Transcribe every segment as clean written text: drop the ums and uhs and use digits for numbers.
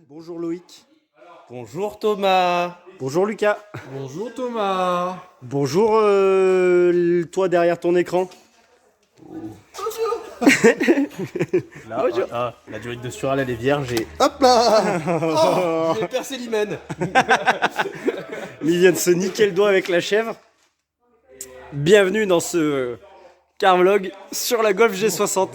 Bonjour Loïc. Bonjour Thomas. Bonjour Lucas. Bonjour Thomas. Bonjour toi derrière ton écran. Là, la durite de Sural elle est vierge et Hop là. oh, j'ai percé l'hymen. Il vient de se niquer le doigt avec la chèvre. Bienvenue dans ce carvlog sur la Golf G60.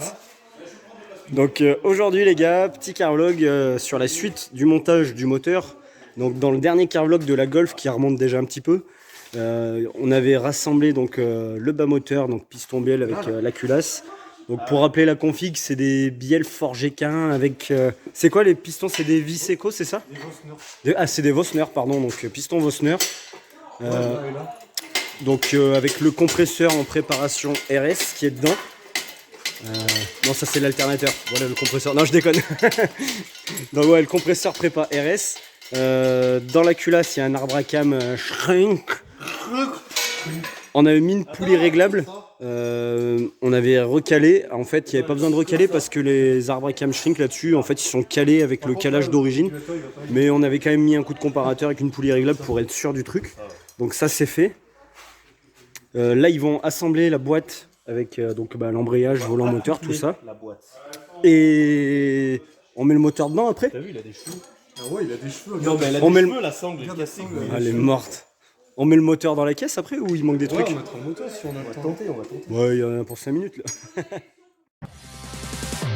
Donc aujourd'hui les gars, petit carvlog sur la suite du montage du moteur. Donc dans le dernier carvlog de la Golf qui remonte déjà un petit peu, on avait rassemblé donc le bas moteur, donc piston bielle avec la culasse. Donc pour rappeler la config, c'est des bielles forgées K1 avec... c'est quoi les pistons? C'est des Viseco, c'est ça? Ah c'est des Vossner, pardon, donc piston Vossner. Donc avec le compresseur en préparation RS qui est dedans. Non ça c'est l'alternateur, voilà le compresseur, non je déconne. Donc ouais le compresseur prépa RS. Dans la culasse il y a un arbre à cam shrink. On avait mis une poulie réglable, on avait recalé, en fait il n'y avait pas besoin de recaler parce que les arbres à cam shrink là-dessus en fait ils sont calés avec le calage d'origine. Mais on avait quand même mis un coup de comparateur avec une poulie réglable pour être sûr du truc. Donc ça c'est fait. Là ils vont assembler la boîte avec l'embrayage, volant, moteur, tout ça. Et on met le moteur dedans après. T'as vu il a des cheveux. Ah ouais, il a des cheveux. Non mais elle a On des met cheveux la sangle. Regarde la sangle. Elle est morte. On met le moteur dans la caisse après ou il manque des trucs? On va mettre un moteur si on a le temps. On va tenter. Ouais, il y en a pour 5 minutes là.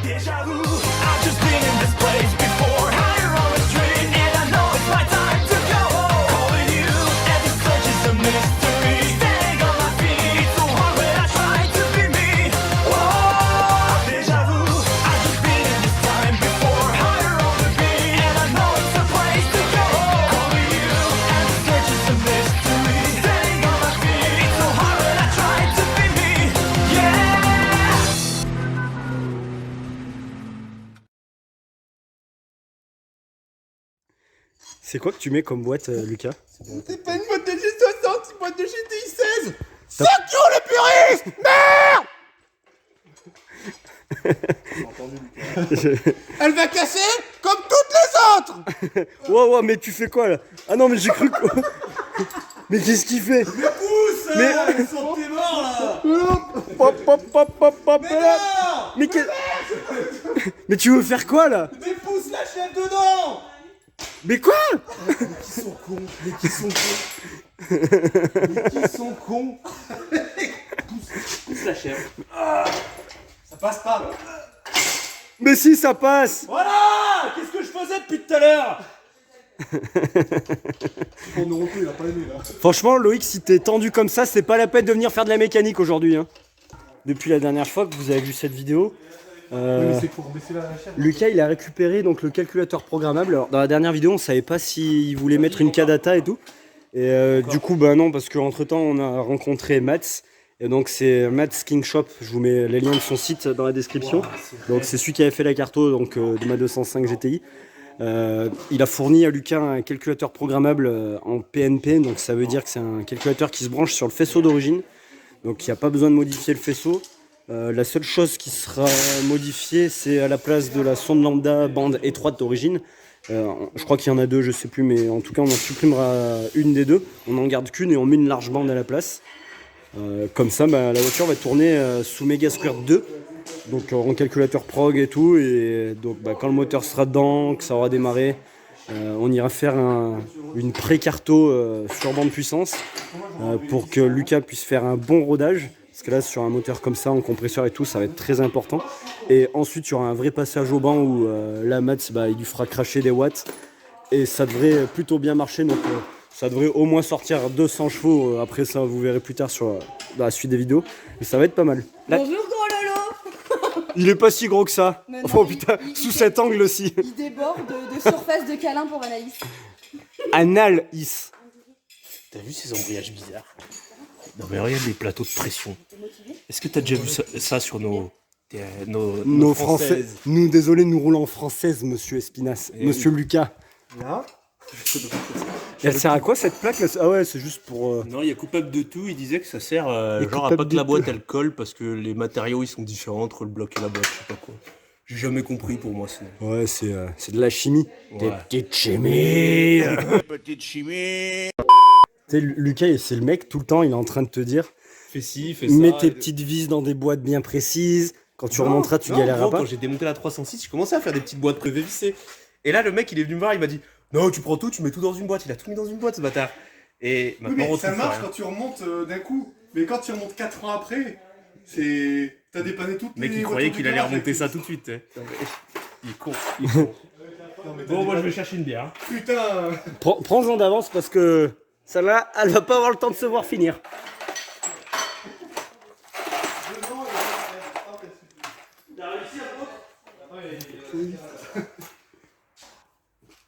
Deja vu, I've just been in this place before. Higher on the street, and I know it's my time to go. Calling you, every search is a mystery. Staying on my feet, so hard when I try to be me. Whoa, deja vu, I've just been in this time before. Higher on the beat, and I know it's a place to go. Calling you, every search is a mystery. Staying on my feet, so hard when I try to be me. Yeah. C'est quoi que tu mets comme boîte Lucas? C'est pas une boîte de G60, c'est une boîte de GTI 16. Elle va casser comme toutes les autres. Wow, mais tu fais quoi là? Ah non mais j'ai cru que... Mais qu'est-ce qu'il fait? Pousse Mais- ils sont tes morts là. Pop, Mais Mais tu veux faire quoi là? Dépousse la chef dedans. Mais quoi? Qui sont cons. Mais qui sont cons. Mais qui sont cons. Pousse la chèvre. Ça passe pas. Mais si ça passe! Voilà. Qu'est-ce que je faisais depuis tout à l'heure? On nous il a pas aimé là. Franchement Loïc, si t'es tendu comme ça, c'est pas la peine de venir faire de la mécanique aujourd'hui hein. Depuis la dernière fois que vous avez vu cette vidéo, Mais c'est pour baisser la chaîne. Lucas il a récupéré donc le calculateur programmable. Alors, dans la dernière vidéo on savait pas s'il voulait mettre une K-data et tout. Et du coup bah non parce qu'entre temps on a rencontré Mats. Et donc c'est Mats King Shop, je vous mets les liens de son site dans la description. Donc c'est celui qui avait fait la carto donc, de ma 205 GTI. Il a fourni à Lucas un calculateur programmable en PNP, donc ça veut dire que c'est un calculateur qui se branche sur le faisceau d'origine. Donc il n'y a pas besoin de modifier le faisceau. La seule chose qui sera modifiée, c'est à la place de la sonde lambda bande étroite d'origine. Je crois qu'il y en a deux, je sais plus, mais en tout cas on en supprimera une des deux. On n'en garde qu'une et on met une large bande à la place. Comme ça, la voiture va tourner sous Megasquirt 2, donc en calculateur prog et tout. Et donc quand le moteur sera dedans, que ça aura démarré, on ira faire une pré-carto sur bande puissance pour que Lucas puisse faire un bon rodage. Parce que là, sur un moteur comme ça, en compresseur et tout, ça va être très important. Et ensuite, il y aura un vrai passage au banc où la Mats, il lui fera cracher des watts. Et ça devrait plutôt bien marcher. Donc, ça devrait au moins sortir 200 chevaux. Après ça, vous verrez plus tard dans la suite des vidéos. Et ça va être pas mal. Là, Bonjour gros lolo. il est pas si gros que ça. Mais non, Oh putain, il- sous cet angle aussi. Il déborde de surface de câlin pour Anaïs. Analis. T'as vu ces embrayages bizarres? Non mais regarde les plateaux de pression. Est-ce que t'as déjà vu ça sur Nos Français. Nous, désolé, nous roulons en française, monsieur Espinas. Et Monsieur Lucas. Là. Et elle sert à quoi cette plaque là? Ah ouais, c'est juste pour. Non, il y a coupable de tout, il disait que ça sert Et genre à coupable pas que de la boîte tout. elle colle parce que les matériaux ils sont différents entre le bloc et la boîte, je sais pas quoi. J'ai jamais compris pour moi sinon. Ouais, c'est de la chimie. Ouais. Des petites chimies. Petite chimie. Tu sais, Lucas, c'est le mec, tout le temps, il est en train de te dire Fais ci, fais ça. mets tes petites vis dans des boîtes bien précises. Quand tu remonteras, tu galéreras gros, pas. Quand j'ai démonté la 306, je commençais à faire des petites boîtes prévissées. Et là, le mec, il est venu me voir, il m'a dit non, tu prends tout, tu mets tout dans une boîte. Il a tout mis dans une boîte, ce bâtard. Et Oui, maintenant, on mais ça retrouve marche rien. quand tu remontes d'un coup. Mais quand tu remontes 4 ans après, c'est. T'as dépanné toutes Le mec, les il croyait voitures qu'il du allait garage remonter avec ça tout. tout de suite. Il est con, il est con. Non, mais t'as Bon, moi, je dépanné- vais chercher une bière. Putain. Prends-en d'avance parce que celle-là, elle va pas avoir le temps de se voir finir.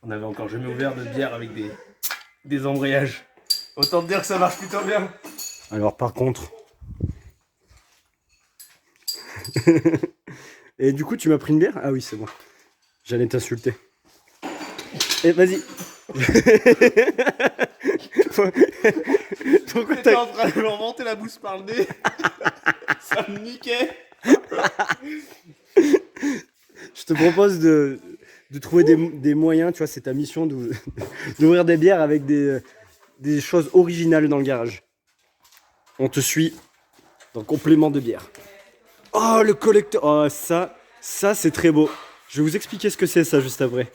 On avait encore jamais ouvert de bière avec des embrayages. Autant te dire que ça marche plutôt bien. Alors par contre... Et du coup, tu m'as pris une bière? Ah oui, c'est bon. J'allais t'insulter. Et vas-y. Pourquoi T'étais t'as... en train de me remonter la bouche par le nez. Ça me niquait. Je te propose de trouver des moyens, tu vois, c'est ta mission d'ouvrir des bières avec des choses originales dans le garage. On te suit dans complément de bière. Oh, le collecteur. Oh, ça c'est très beau. Je vais vous expliquer ce que c'est ça juste après.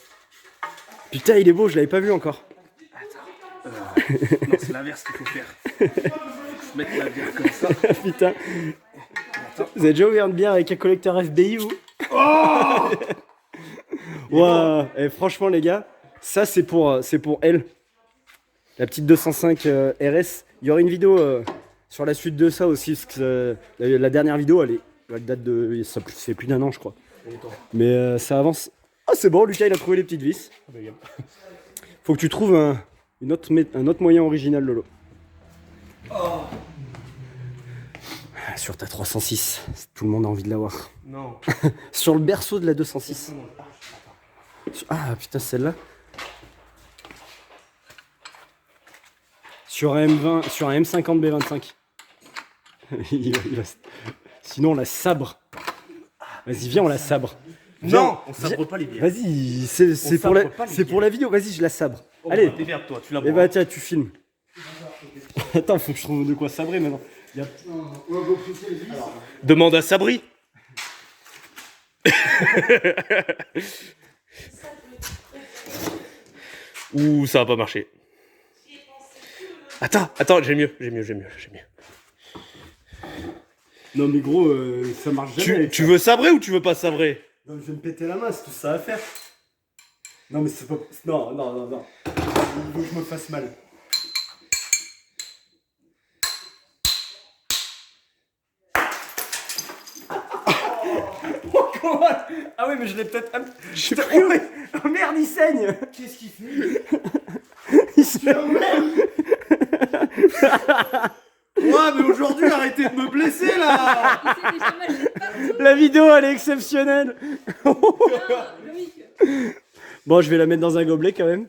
Putain, il est beau, je l'avais pas vu encore. Non, c'est l'inverse qu'il faut faire. Mettre la bière comme ça. Putain. Vous avez déjà ouvert une bière avec un collecteur FBI, vous? Oh Ouah. Et franchement, les gars, ça c'est pour elle. La petite 205 RS. Il y aura une vidéo sur la suite de ça aussi. Parce que la dernière vidéo, elle date de. Ça fait plus d'un an, je crois. Mais ça avance. Ah, c'est bon, Lucas, il a trouvé les petites vis. Faut que tu trouves un autre moyen original, Lolo. Sur ta 306, tout le monde a envie de l'avoir. Non. Sur le berceau de la 206. Ah putain, celle-là. Sur un M20, sur un M50 B25. Sinon, on la sabre. Vas-y, viens, on la sabre. Non, on sabre pas les bières. Vas-y, c'est sabre pas les pour la vidéo. Vas-y, je la sabre. Oh, Allez. bah, démerde-toi, tu l'as Eh bah tiens, tu filmes. Attends, faut que je trouve de quoi sabrer maintenant. Demande à Sabri. Ouh, ça va pas marcher. Attends, j'ai mieux. Non mais gros, ça marche jamais. Tu veux sabrer ou tu veux pas sabrer? Non, je vais me péter la main, c'est tout ça à faire. Non mais c'est pas... Non. Il faut que je me fasse mal. Ah oui, mais je l'ai peut-être... Oh merde, il saigne. Qu'est-ce qu'il fait? Il saigne. Ouais, mais aujourd'hui, arrêtez de me blesser là. Il s'est déjà mal partout. La vidéo, elle est exceptionnelle. Ah, Loïc. Bon, je vais la mettre dans un gobelet quand même.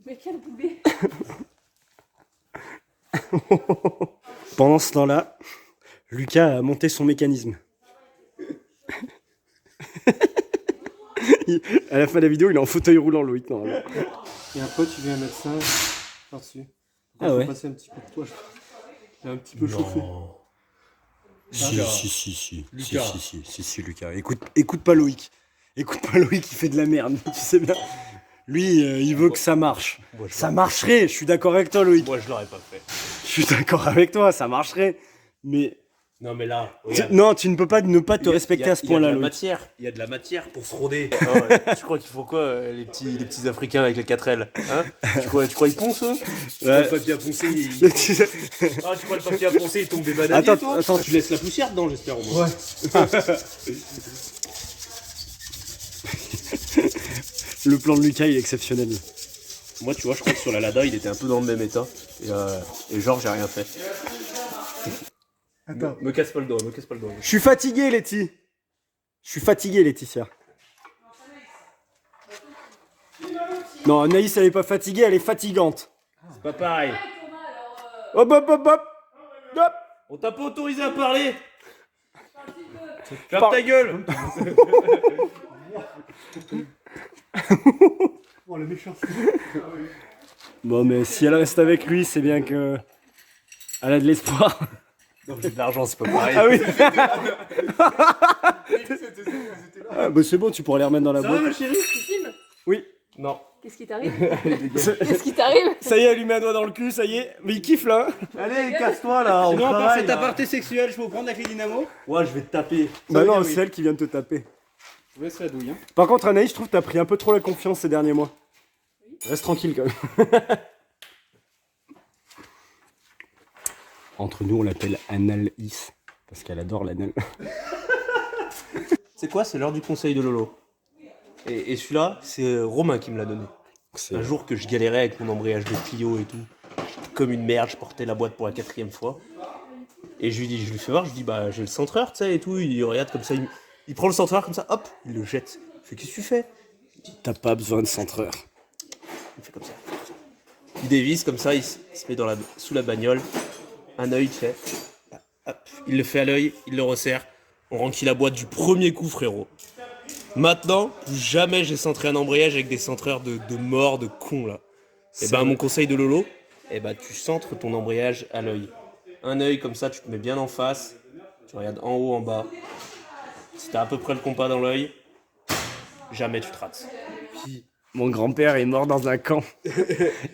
Mais quel boulet. Pendant ce temps-là, Lucas a monté son mécanisme. À la fin de la vidéo, il est en fauteuil roulant, Loïc, normalement. Et après, tu viens mettre ça par-dessus. Ah ouais. Passer un petit peu de toi, j'ai un petit peu chauffé. Si, Lucas. si, Lucas. Écoute pas Loïc. Écoute pas Loïc, il fait de la merde, tu sais bien. Lui, il veut que ça marche. Ça marcherait, je suis d'accord avec toi, Loïc. Moi, je l'aurais pas fait. Je suis d'accord avec toi, ça marcherait. Mais Non, mais là, non, tu ne peux pas ne pas te respecter à ce point-là, Loïc. Il y a de la matière pour se rôder. Tu crois qu'il faut quoi, les petits Africains avec les 4L, hein? Tu crois ils poncent, eux? Ouais. Le papier à poncer, Ah, tu crois le papier à poncer, il tombe des bananiers, Attends, toi? attends. Tu laisses la poussière dedans, j'espère, au moins. Le plan de Lucas, il est exceptionnel. Moi, tu vois, je crois que sur la Lada, il était un peu dans le même état. Et genre, j'ai rien fait. Attends. Me casse pas le doigt. Je suis fatigué, Letty. Je suis fatigué, Laetitia. Non, Anaïs, elle est pas fatiguée, elle est fatigante. C'est pas pareil. Hop, hop, hop, hop. Hop. On t'a pas autorisé à parler. Par- Ferme ta gueule. Oh, le méchant. Bon, mais si elle reste avec lui, c'est bien que. Elle a de l'espoir. Non, j'ai de l'argent, c'est pas pareil. Ah oui. Ah, bah c'est bon, tu pourras les remettre dans la Ça va, boîte. ma chérie? Tu filmes Oui. Non. Qu'est-ce qui t'arrive Qu'est-ce qui t'arrive Ça y est, elle lui met un doigt dans le cul, ça y est. Mais il kiffe là. Allez, casse-toi là, on Sinon, à part travaille. cet là. aparté sexuel, je peux vous prendre la clé dynamo. Ouais, je vais te taper. Bah non, oui. c'est elle qui vient de te taper. Je vous laisse la douille. Hein. Par contre, Anaïs, je trouve que t'as pris un peu trop la confiance ces derniers mois. Reste tranquille quand même. Entre nous, on l'appelle Analis. Parce qu'elle adore l'anal. C'est quoi? C'est l'heure du conseil de Lolo. Et celui-là, c'est Romain qui me l'a donné. C'est Un jour que je galérais avec mon embrayage de Clio et tout. J'étais comme une merde, je portais la boîte pour la 4e fois. Et je lui fais voir, je lui dis, bah j'ai le centreur, tu sais, et tout. Il regarde comme ça, il prend le centreur comme ça, hop, il le jette. Je fais, qu'est-ce que tu fais? T'as pas besoin de centreur. Il fait comme ça. Il dévisse comme ça, il se met sous la bagnole. Un œil, tu sais. Hop, il le fait à l'œil, il le resserre. On renquille la boîte du premier coup, frérot. Maintenant, plus jamais j'ai centré un embrayage avec des centreurs de morts, de cons, là. Et ben, mon conseil de Lolo, et ben, tu centres ton embrayage à l'œil. Un œil, comme ça, tu te mets bien en face. Tu regardes en haut, en bas. Si t'as à peu près le compas dans l'œil, jamais tu te rates. Mon grand-père est mort dans un camp.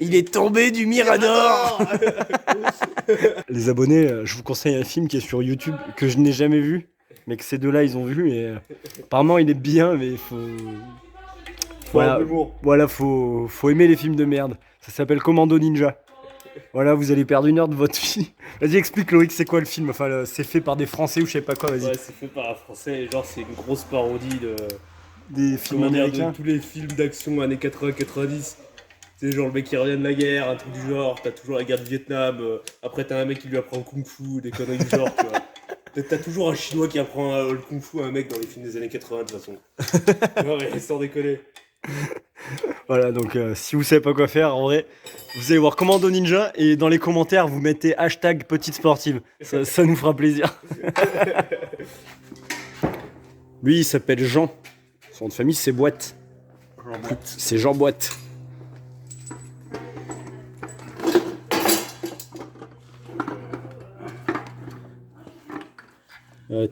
Il est tombé du Mirador. Les abonnés, je vous conseille un film qui est sur YouTube que je n'ai jamais vu, mais que ces deux-là ils ont vu et apparemment il est bien, mais il faut. Voilà, faut aimer les films de merde. Ça s'appelle Commando Ninja. Voilà, vous allez perdre 1 heure de votre vie. Vas-y, explique Loïc, c'est quoi le film? Enfin, c'est fait par des Français ou je sais pas quoi, vas-y. Ouais, c'est fait par un français, genre c'est une grosse parodie de. Des films Comment dire, américains. de tous les films d'action années 80-90. C'est genre le mec qui revient de la guerre, un truc du genre, t'as toujours la guerre du Vietnam, après t'as un mec qui lui apprend le kung fu, des conneries du genre, tu vois. T'as toujours un chinois qui apprend le kung fu à un mec dans les films des années 80 de toute façon. Non mais sans déconner. Voilà, donc si vous savez pas quoi faire, en vrai, vous allez voir Commando Ninja et dans les commentaires, vous mettez hashtag petite sportive. Ça nous fera plaisir. Lui, il s'appelle Jean. Son nom de famille, c'est Boîte. C'est Jean Boîte.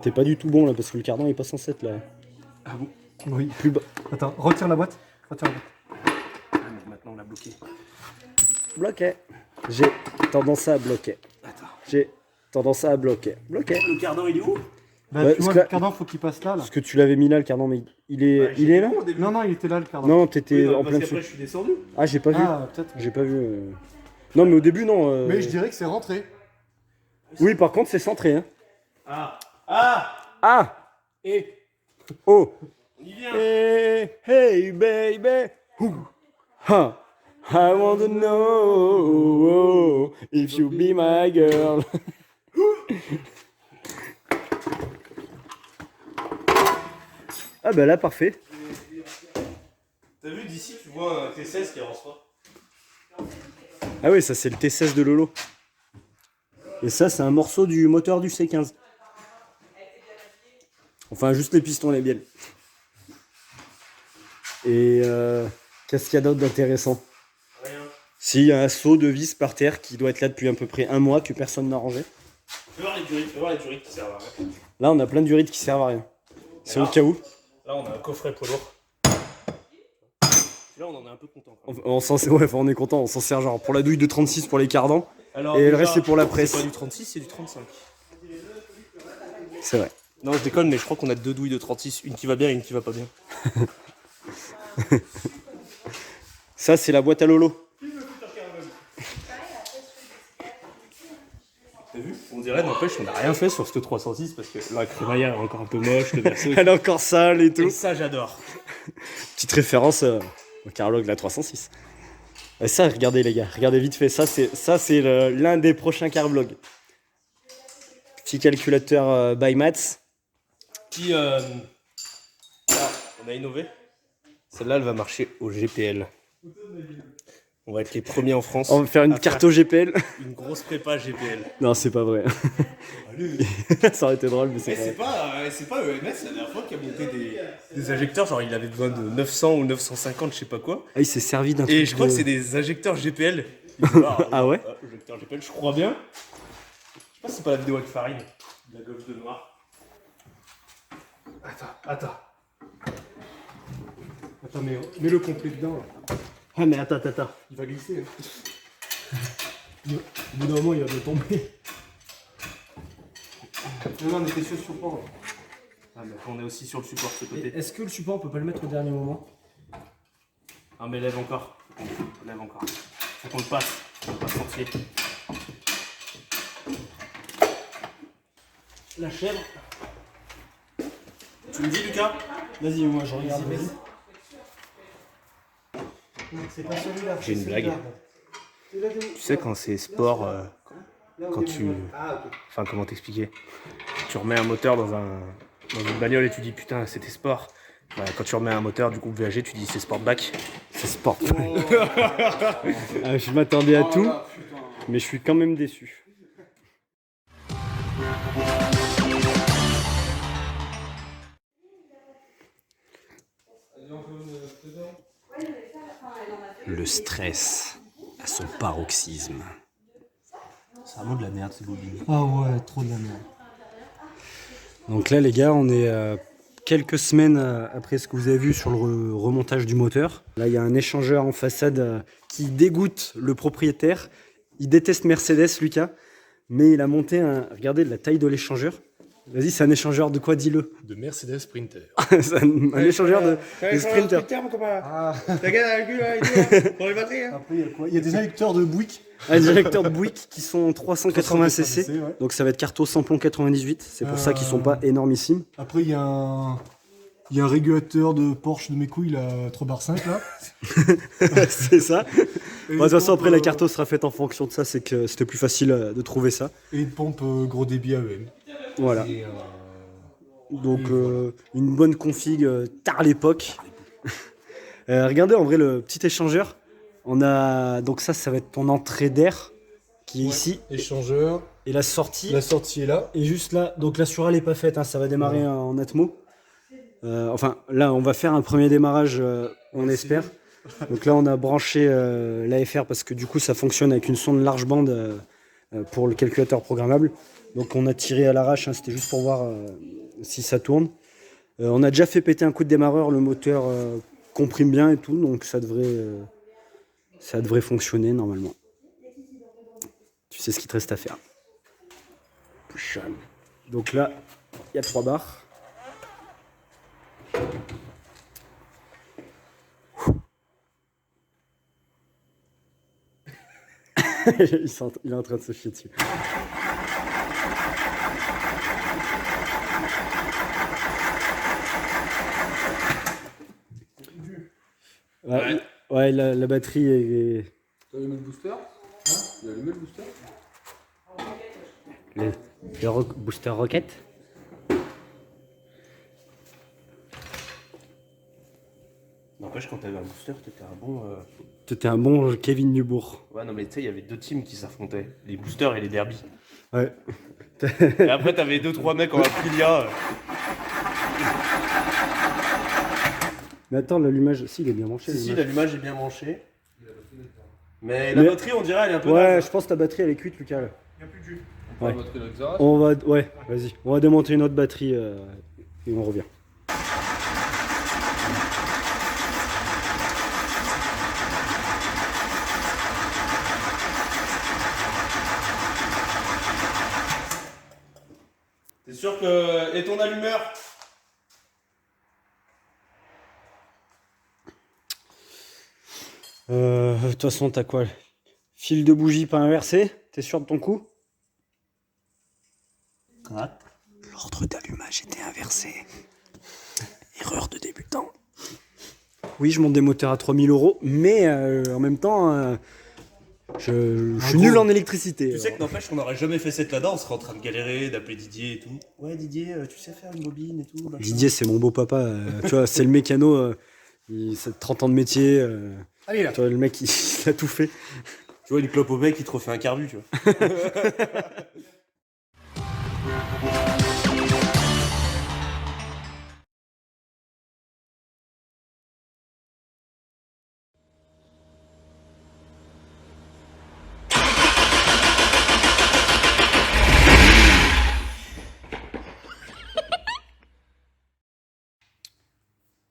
T'es pas du tout bon là parce que le cardan est pas censé être là. Ah bon? Oui. Plus bas. Attends, retire la boîte. Retire la boîte. Ah mais maintenant on l'a bloqué. Bloqué. J'ai tendance à bloquer. J'ai tendance à bloquer. Bloqué. Le cardan il est où? Bah, Ouais, tu vois, parce le que- cardan, faut qu'il passe là. Parce que tu l'avais mis là le cardan, mais il est là? Non, non, il était là, le cardan. Non, t'étais en parce plein qu'après dessus. je suis descendu. Ah, j'ai pas vu. Ah, peut-être. J'ai pas vu. Non, mais au début, non. Mais je dirais que c'est rentré. Oui, par contre, c'est centré. Hein. Ah. Ah. Ah! Et Oh! on y vient. Hey, hey, baby! Ouh. Ha! I want to know if you be my girl. Ah, bah là, parfait. T'as vu d'ici tu vois un T16 qui avance pas. Ah, oui, ça, c'est le T16 de Lolo. Et ça, c'est un morceau du moteur du C15. Enfin, juste les pistons, les bielles. Et qu'est-ce qu'il y a d'autre d'intéressant? Rien. Si, il y a un seau de vis par terre qui doit être là depuis à peu près 1 mois que personne n'a rangé. Fais voir les durites qui servent à rien. Là, on a plein de durites qui servent à rien. C'est au cas où. Là on a un coffret poids lourd. Là on en est un peu content. Quand même. Ouais, enfin, on est content, on s'en sert genre pour la douille de 36 pour les cardans. Alors, Et le déjà, reste, c'est pour la presse. C'est pas du 36, c'est du 35. C'est vrai. Non, je déconne, mais je crois qu'on a 2 douilles de 36, une qui va bien et une qui va pas bien. Ça, c'est la boîte à Lolo. T'as vu? On dirait, n'empêche, on n'a rien fait sur ce 306 parce que la crémaillère est encore un peu moche, le verso. Elle est encore sale et tout. Et ça, j'adore. Petite référence au Carlog de la 306. Et ça, regardez les gars, regardez vite fait. Ça, c'est l'un des prochains Carvlog. Petit calculateur by Mats. Puis, ah, on a innové. Celle-là, elle va marcher au GPL. On va être les premiers en France. On va faire une à carte au GPL. une grosse prépa GPL. Non, c'est pas vrai. Ça aurait été drôle, mais c'est Mais vrai. c'est pas EMS la dernière fois qu'il a monté des injecteurs, genre il avait besoin de 900 ou 950, je sais pas quoi. Ah, il s'est servi d'un truc. Et je crois de- que c'est des injecteurs GPL. Ah ouais? Injecteur GPL, je crois bien. Je sais pas si c'est pas la vidéo avec Farine, la golf de noir. Attends, mais mets-le complet dedans. Là. Ah, mais attends. Il va glisser. Au bout d'un moment, il va me tomber. Non, on était sur le support. Ah, mais on est aussi sur le support de ce côté. Est-ce que le support, on peut pas le mettre au dernier moment? Ah, mais lève encore. Lève encore. Faut qu'on le passe. On va pas se entier. La chèvre. Tu me dis, Lucas? Vas-y, moi je regarde. Vas-y. Non, c'est pas celui-là. J'ai une blague. Tu sais, quand c'est sport, quand tu. Enfin, comment t'expliquer? Tu remets un moteur dans une bagnole et tu dis putain, c'était sport. Bah, quand tu remets un moteur du groupe VAG, tu dis c'est Sportback. C'est sport. Ah, je m'attendais à tout, mais je suis quand même déçu. Le stress à son paroxysme. C'est vraiment de la merde, ces bobines. Ah ouais, trop de la merde. Donc là, les gars, on est quelques semaines après ce que vous avez vu sur le remontage du moteur. Là, il y a un échangeur en façade qui dégoûte le propriétaire. Il déteste Mercedes, Lucas, mais il a monté regardez la taille de l'échangeur. Vas-y, c'est un échangeur de quoi, dis-le? De Mercedes Sprinter. C'est un échangeur de Sprinter. Pour les batteries, hein. Après, il y a quoi? Il y a des injecteurs de Buick. Un directeur de Buick qui sont 380 cc. ouais. Donc ça va être carto samplon 98. C'est pour ça qu'ils sont pas énormissimes. Après, il y a un régulateur de Porsche de mes couilles, là, 3/5 là. C'est ça. Et Bon, de toute façon, une après, la pompe, carto sera faite en fonction de ça. C'est que c'était plus facile de trouver ça. Et une pompe gros débit AEM. Voilà. Et, Donc une bonne config tard l'époque. Regardez en vrai le petit échangeur. On a donc ça va être ton entrée d'air qui est ici échangeur. et la sortie La sortie est là. est juste là. Donc la surale est pas faite, hein, ça va démarrer en Atmo. Enfin là on va faire un premier démarrage, on espère. Donc là on a branché l'AFR parce que du coup ça fonctionne avec une sonde large bande pour le calculateur programmable. Donc on a tiré à l'arrache, hein, c'était juste pour voir si ça tourne. On a déjà fait péter un coup de démarreur, le moteur comprime bien et tout, donc ça devrait fonctionner normalement. Tu sais ce qu'il te reste à faire. Push on. Donc là, il y a 3 barres. Il est en train de se chier dessus. Ouais, la batterie est... T'as allumé le booster? Il a allumé le booster? Le booster rocket. N'empêche, quand t'avais un booster, t'étais un bon. T'étais un bon Kevin Dubourg. Ouais, non, mais tu sais, il y avait deux teams qui s'affrontaient, les boosters et les derbies. Ouais. Et après, t'avais 2-3 mecs en Aprilia. Mais attends, l'allumage, si, il est bien branché. Si, l'allumage. l'allumage est bien branché. Mais la batterie, on dirait, elle est un peu. Ouais, naze. je pense que ta batterie, elle est cuite, Lucas. Là. On Ouais. va montrer notre garage. On va... Ouais, vas-y. On va démonter une autre batterie et on revient. T'es sûr que. Et ton allumeur? De toute façon, t'as quoi? Fil de bougie pas inversé? T'es sûr de ton coup? L'ordre d'allumage était inversé. Erreur de débutant. Oui, je monte des moteurs à 3000 €, mais en même temps, je suis nul en électricité. Tu sais que n'empêche qu'on n'aurait jamais fait cette là-dedans, on serait en train de galérer, d'appeler Didier et tout. Ouais, Didier, tu sais faire une bobine et tout. machin. Didier, c'est mon beau papa. Tu vois, c'est le mécano. Il a 30 ans de métier. Allez là. Tu vois, le mec, il a tout fait. Tu vois, une clope au bec, il te refait un carbu, tu vois.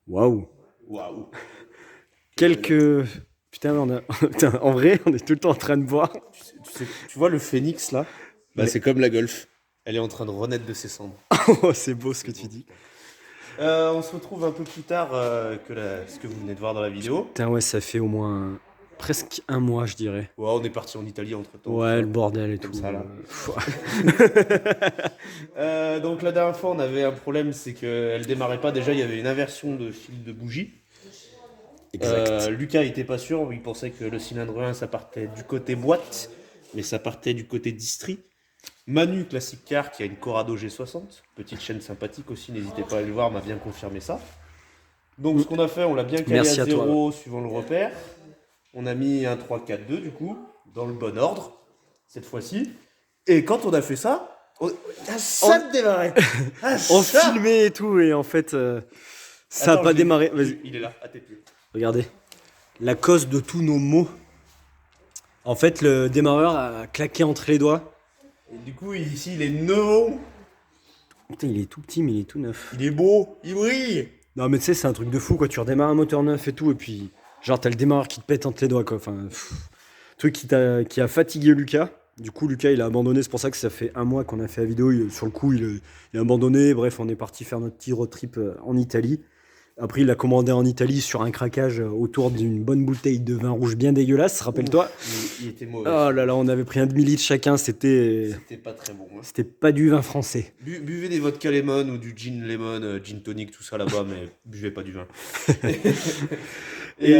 Waouh. Waouh. Quelques... Putain, Putain, en vrai, on est tout le temps en train de boire. Tu vois le phénix là bah, Ouais. c'est comme la Golf. Elle est en train de renaître de ses cendres. Oh, c'est beau ce que tu dis. On se retrouve un peu plus tard ce que vous venez de voir dans la vidéo. Putain, ouais, ça fait au moins presque un mois, je dirais. Ouais, on est parti en Italie entre temps. Ouais, le bordel et Comme tout. ça, là. Pff, Donc la dernière fois, on avait un problème, c'est qu'elle démarrait pas. Déjà, il y avait une inversion de fil de bougie. Lucas était pas sûr, il pensait que le cylindre 1 ça partait du côté boîte, mais ça partait du côté distri. Manu, classique car, qui a une Corrado G60, petite chaîne sympathique aussi, n'hésitez pas à aller le voir, m'a bien confirmé ça. Donc ce qu'on a fait, on l'a bien calé Merci à à toi, 0 suivant le repère. On a mis un 3-4-2 du coup, dans le bon ordre, cette fois-ci. Et quand on a fait ça, ça me démarrait. On filmait et tout, et en fait, ça Attends, a pas je l'ai- démarré. Vas-y, Il est là, à tes pieds. regardez. La cause de tous nos maux. En fait, le démarreur a claqué entre les doigts. Et du coup, ici, il est nouveau, Putain, il est tout petit, mais il est tout neuf. il est beau, il brille. Non, mais tu sais, c'est un truc de fou, quoi. Tu redémarres un moteur neuf et tout, et puis, genre, t'as le démarreur qui te pète entre les doigts, quoi. Enfin, truc qui a fatigué Lucas. Du coup, Lucas, il a abandonné. C'est pour ça que ça fait un mois qu'on a fait la vidéo. Sur le coup, il a abandonné. Bref, on est parti faire notre petit road trip en Italie. Après, il a commandé en Italie sur un craquage autour d'une bonne bouteille de vin rouge bien dégueulasse, rappelle-toi. Il était mauvais. Oh là là, on avait pris un demi-litre chacun. C'était C'était pas très bon. Hein. pas du vin français. Buvez des vodka lemon ou du gin lemon, gin tonic, tout ça là-bas, mais buvez pas du vin. Et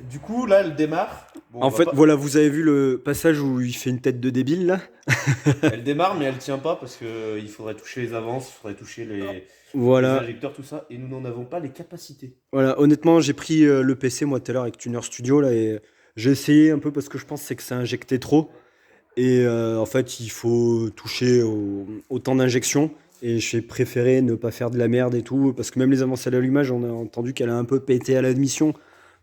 Du coup, là, elle démarre. Bon, on En va fait, pas- voilà, vous avez vu le passage où il fait une tête de débile, là. Elle démarre, mais elle tient pas parce qu'il faudrait toucher les avances, il faudrait toucher les Voilà. injecteurs, tout ça, et nous n'en avons pas les capacités. Voilà, honnêtement, j'ai pris le PC moi tout à l'heure avec Tuner Studio là et j'ai essayé un peu parce que je pense que c'est injecté trop et en fait il faut toucher au temps d'injection et j'ai préféré ne pas faire de la merde et tout parce que même les avancées à l'allumage on a entendu qu'elle a un peu pété à l'admission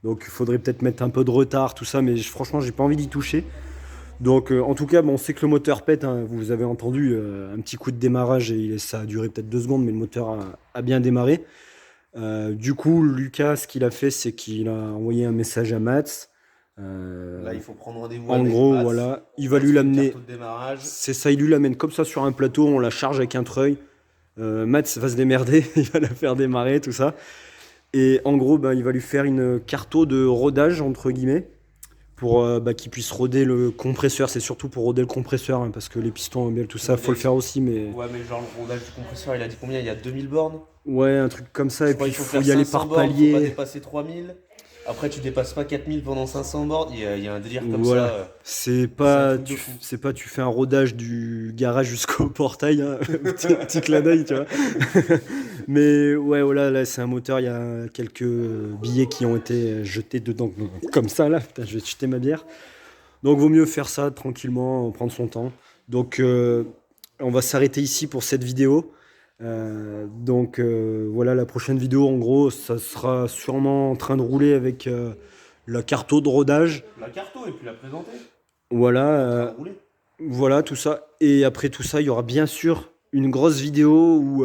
donc il faudrait peut-être mettre un peu de retard tout ça mais franchement j'ai pas envie d'y toucher donc en tout cas bon, on sait que le moteur pète hein. Vous avez entendu un petit coup de démarrage et ça a duré peut-être 2 secondes mais le moteur a bien démarré. Du coup, Lucas, ce qu'il a fait, c'est qu'il a envoyé un message à Mats. Là, il faut prendre rendez-vous En avec gros, Mats. voilà, il va Mats lui fait une l'amener. carte de démarrage. C'est ça, il lui l'amène comme ça sur un plateau, on la charge avec un treuil. Mats va se démerder, il va la faire démarrer, tout ça. Et en gros, il va lui faire une carto de rodage, entre guillemets, pour qu'il puisse roder le compresseur. C'est surtout pour roder le compresseur, hein, parce que les pistons, bien tout ça, faut le faire aussi. Mais Ouais, mais genre le rodage du compresseur, il a dit combien? Il y a 2000 bornes? ouais, un truc comme ça. Je Et crois puis, qu'il il faut y faire aller 500 par bornes, Faut pas palier. dépasser 3000. Après, tu dépasses pas 4000 pendant 500 bornes. Il y a un délire comme Voilà. ça. C'est pas, truc de fou. tu fais un rodage du garage jusqu'au portail, hein. petit clin d'œil, tu vois. Mais ouais, voilà, là c'est un moteur, il y a quelques billets qui ont été jetés dedans, comme ça là, putain, je vais te jeter ma bière. Donc vaut mieux faire ça tranquillement, prendre son temps. Donc on va s'arrêter ici pour cette vidéo. Voilà, la prochaine vidéo en gros, ça sera sûrement en train de rouler avec la carto de rodage. La carto et puis la présenter. Voilà, Rouler. voilà tout ça. Et après tout ça, il y aura bien sûr une grosse vidéo où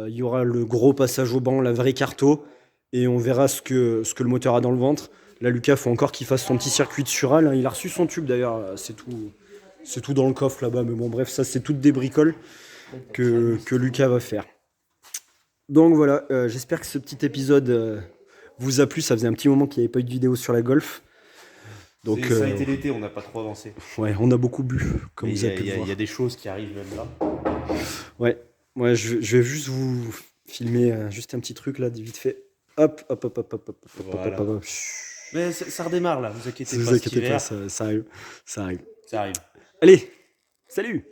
il y aura le gros passage au banc, la vraie carto, et on verra ce que le moteur a dans le ventre. Là, Lucas, faut encore qu'il fasse son petit circuit de sural, hein. Il a reçu son tube d'ailleurs, c'est tout dans le coffre là-bas. Mais bon, bref, ça c'est toutes des bricoles que Lucas va faire. Donc voilà, j'espère que ce petit épisode vous a plu. Ça faisait un petit moment qu'il n'y avait pas eu de vidéo sur la Golf. Donc, Ça a été l'été, on n'a pas trop avancé. ouais, on a beaucoup bu, comme Mais vous avez pu le voir. Il y a des choses qui arrivent même là. Ouais, je vais juste vous filmer juste un petit truc là, vite fait. Hop, hop, hop, hop, hop, hop, Voilà. hop, hop, hop. Mais ça redémarre là, vous inquiétez Ne pas. vous cet inquiétez pas, hiver, ça arrive, ça arrive. ça arrive. Allez, salut!